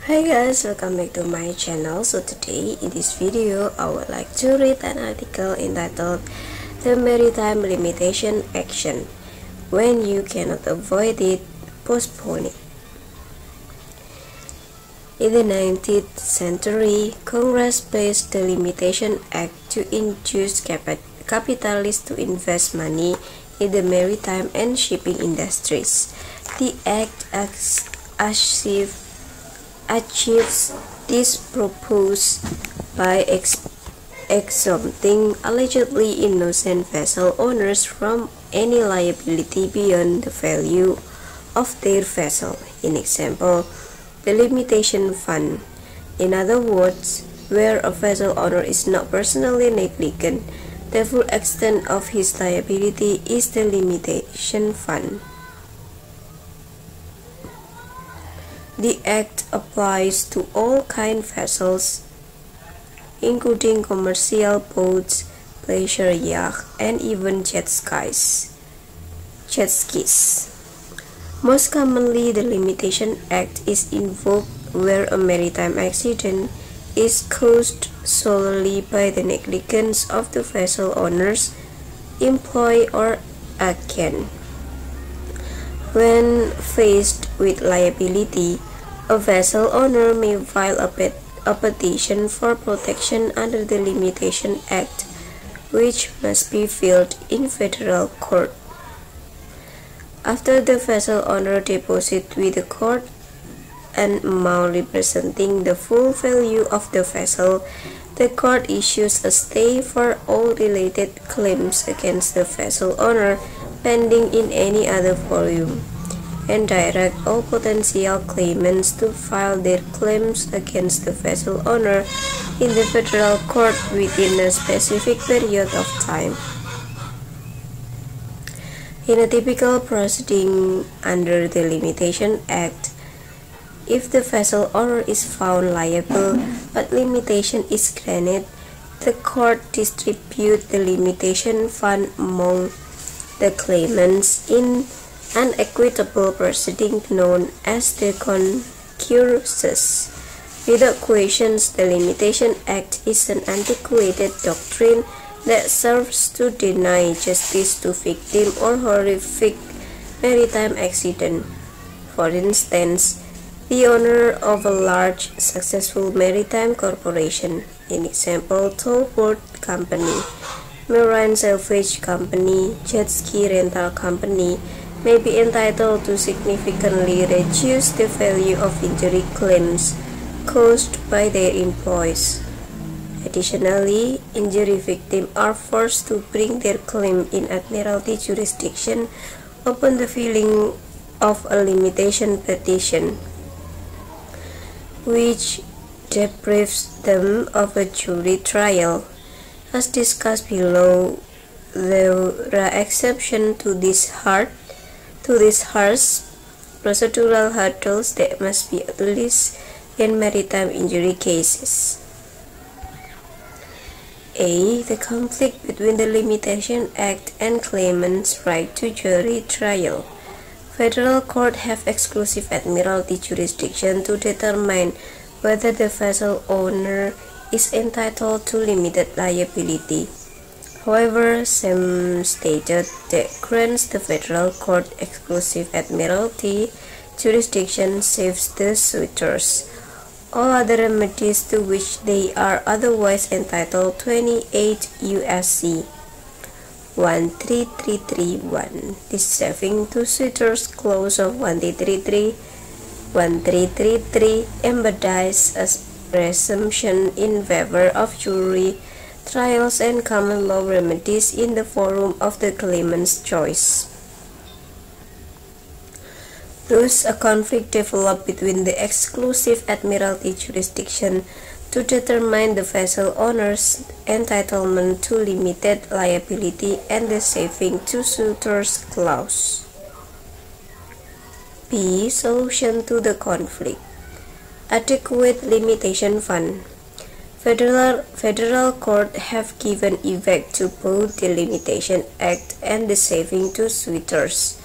Hi guys, welcome back to my channel. So today in this video I would like to read an article entitled The Maritime Limitation Action. When you cannot avoid it, postpone it. In the 19th century, Congress passed the Limitation Act to induce capitalists to invest money in the maritime and shipping industries. The act achieves this purpose by exempting allegedly innocent vessel owners from any liability beyond the value of their vessel. In example, the limitation fund. In other words, where a vessel owner is not personally negligent, the full extent of his liability is the limitation fund. The Act applies to all kind vessels, including commercial boats, pleasure yachts, and even jet skis. Most commonly, the Limitation Act is invoked where a maritime accident is caused solely by the negligence of the vessel owners, employee, or agent. When faced with liability, a vessel owner may file a petition for protection under the Limitation Act, which must be filed in federal court. After the vessel owner deposits with the court an amount representing the full value of the vessel, the court issues a stay for all related claims against the vessel owner pending in any other volume, and direct all potential claimants to file their claims against the vessel owner in the federal court within a specific period of time. In a typical proceeding under the Limitation Act, if the vessel owner is found liable but limitation is granted, the court distributes the limitation fund among the claimants in an equitable proceeding known as the concursus. Without questions, the Limitation Act is an antiquated doctrine that serves to deny justice to victims of horrific maritime accident. For instance, the owner of a large, successful maritime corporation, in example, towboat company, marine salvage company, jet ski rental company, may be entitled to significantly reduce the value of injury claims caused by their employees. Additionally, injury victims are forced to bring their claim in admiralty jurisdiction upon the filing of a limitation petition, which deprives them of a jury trial. As discussed below, there are exceptions to these harsh procedural hurdles that must be at least in maritime injury cases. A. The conflict between the Limitation Act and claimant's right to jury trial. Federal courts have exclusive admiralty jurisdiction to determine whether the vessel owner is entitled to limited liability. However, some statutes that grants the federal court exclusive admiralty jurisdiction saves the suitors all other remedies to which they are otherwise entitled. 28 U.S.C. 13331. This saving to suitors clause of 1333 embodies a presumption in favor of jury trials and common law remedies in the forum of the claimant's choice. Thus, a conflict developed between the exclusive admiralty jurisdiction to determine the vessel owner's entitlement to limited liability and the saving to suitors clause. B. Solution to the conflict. Adequate limitation fund. Federal courts have given effect to both the Limitation Act and the saving to suitors.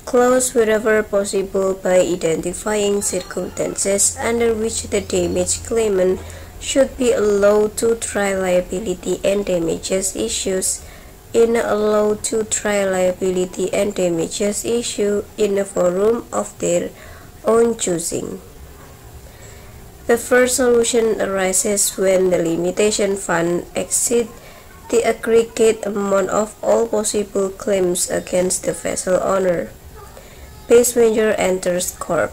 clause wherever possible by identifying circumstances under which the damage claimant should be allowed to try liability and damages issues in a forum of their own choosing. The first solution arises when the limitation fund exceeds the aggregate amount of all possible claims against the vessel owner. Base measure enters court.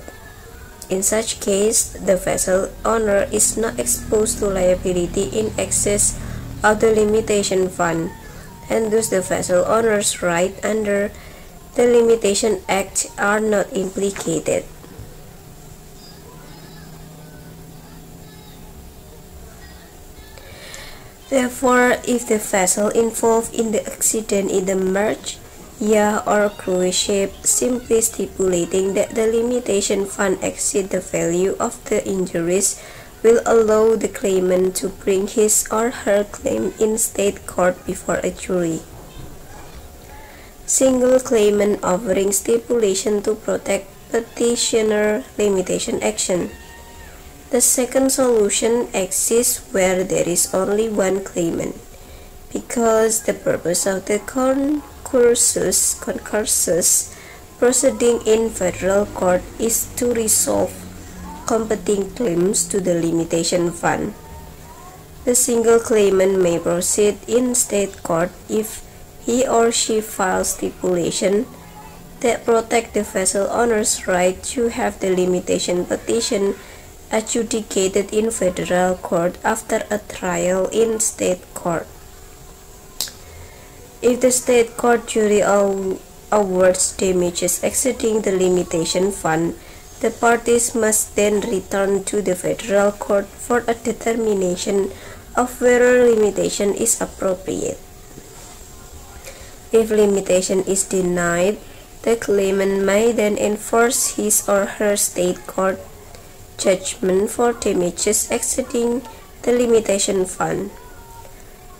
In such case, the vessel owner is not exposed to liability in excess of the limitation fund, and thus the vessel owner's rights under the Limitation Act are not implicated. Therefore, if the vessel involved in the accident is a merge, yacht or cruise ship, simply stipulating that the limitation fund exceeds the value of the injuries will allow the claimant to bring his or her claim in state court before a jury. Single claimant offering stipulation to protect petitioner limitation action. The second solution exists where there is only one claimant, because the purpose of the concursus proceeding in federal court is to resolve competing claims to the limitation fund. The single claimant may proceed in state court if he or she files stipulation that protect the vessel owner's right to have the limitation petition adjudicated in federal court after a trial in state court. If the state court jury awards damages exceeding the limitation fund, the parties must then return to the federal court for a determination of whether limitation is appropriate. If limitation is denied, the claimant may then enforce his or her state court judgment for damages exceeding the limitation fund.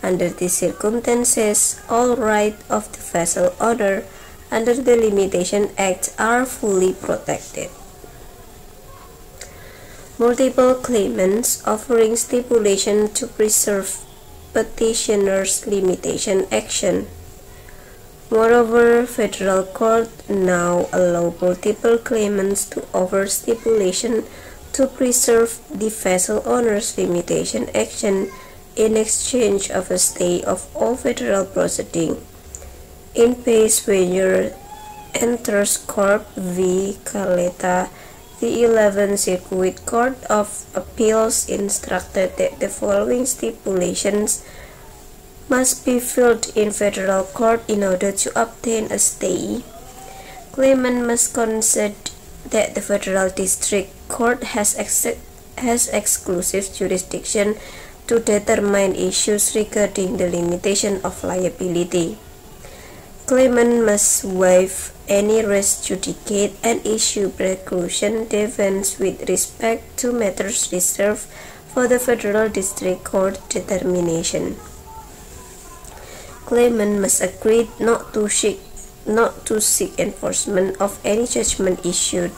Under these circumstances, all rights of the vessel owner under the Limitation Act are fully protected. Multiple claimants offering stipulation to preserve petitioner's limitation action. Moreover, federal court now allow multiple claimants to offer stipulation to preserve the vessel owner's limitation action in exchange of a stay of all federal proceeding. In Base measure enters Corp v. Caleta, the 11th Circuit Court of Appeals instructed that the following stipulations must be filed in federal court in order to obtain a stay. Claimant must consent that the federal district court has exclusive jurisdiction to determine issues regarding the limitation of liability. Claimant must waive any res judicate and issue preclusion defense with respect to matters reserved for the federal district court determination. Claimant must agree not to seek enforcement of any judgment issued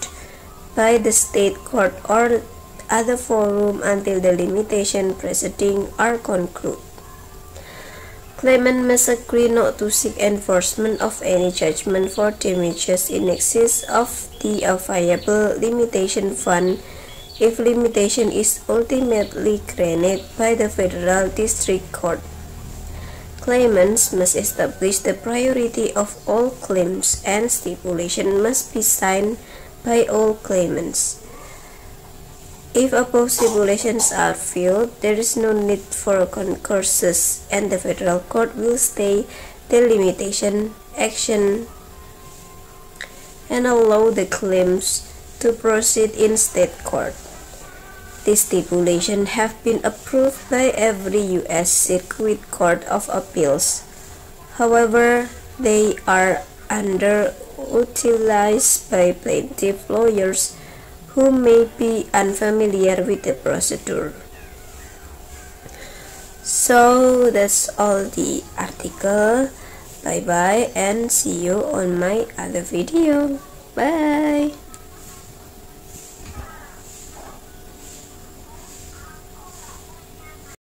by the state court or other forum until the limitation proceedings are concluded. Claimant must agree not to seek enforcement of any judgment for damages in excess of the available limitation fund if limitation is ultimately granted by the federal district court. Claimants must establish the priority of all claims, and stipulation must be signed by all claimants. If above stipulations are filled, there is no need for concursus, and the federal court will stay the limitation action and allow the claims to proceed in state court. These stipulations have been approved by every U.S. Circuit Court of Appeals. However, they are underutilized by plaintiff lawyers who may be unfamiliar with the procedure. So that's all the article. Bye bye and see you on my other video. Bye.